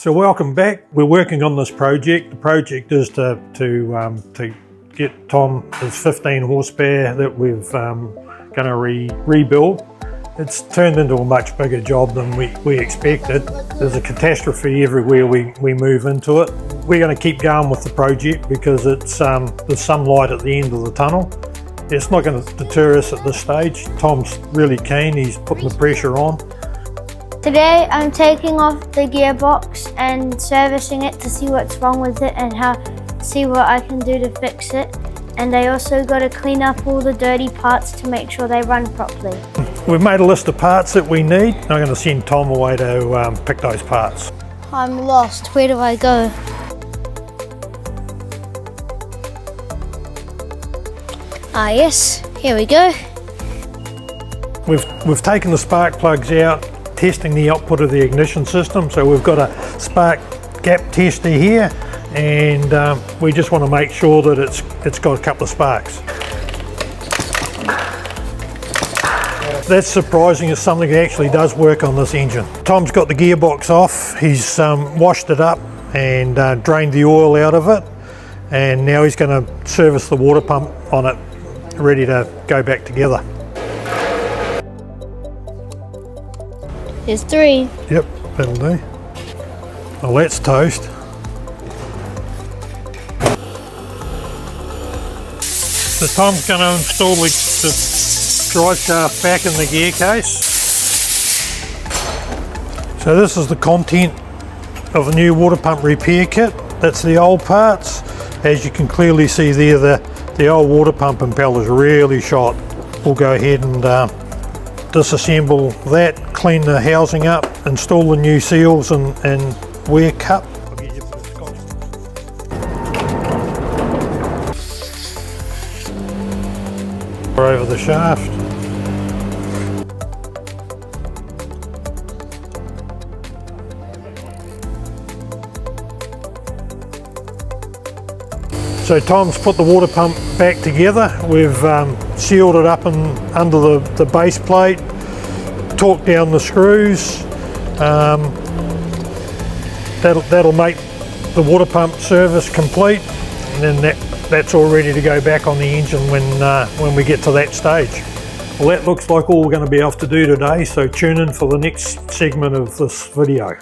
So welcome back. We're working on this project. The project is to get Tom his 15 horsepower that we've going to rebuild. It's turned into a much bigger job than we expected. There's a catastrophe everywhere we move into it. We're going to keep going with the project because it's there's some light at the end of the tunnel. It's not going to deter us at this stage. Tom's really keen. He's putting the pressure on. Today I'm taking off the gearbox and servicing it to see what's wrong with it and see what I can do to fix it. And I also got to clean up all the dirty parts to make sure they run properly. We've made a list of parts that we need. I'm going to send Tom away to pick those parts. I'm lost. Where do I go? Ah yes, here we go. We've taken the spark plugs out, testing the output of the ignition system. So we've got a spark gap tester here, and we just want to make sure that it's got a couple of sparks. That's surprising. It's something that actually does work on this engine. Tom's got the gearbox off. He's washed it up and drained the oil out of it, and now he's going to service the water pump on it, ready to go back together. There's 3. Yep, that'll do. Well, that's toast. So Tom's going to install the drive shaft back in the gear case. So this is the content of the new water pump repair kit. That's the old parts. As you can clearly see there, the old water pump impeller is really shot. We'll go ahead and disassemble that, clean the housing up, install the new seals and wear cup. Over the shaft. So Tom's put the water pump back together. We've sealed it up under the base plate, torqued down the screws. That'll make the water pump service complete, and then that's all ready to go back on the engine when we get to that stage. Well, that looks like all we're going to be able to do today, so tune in for the next segment of this video.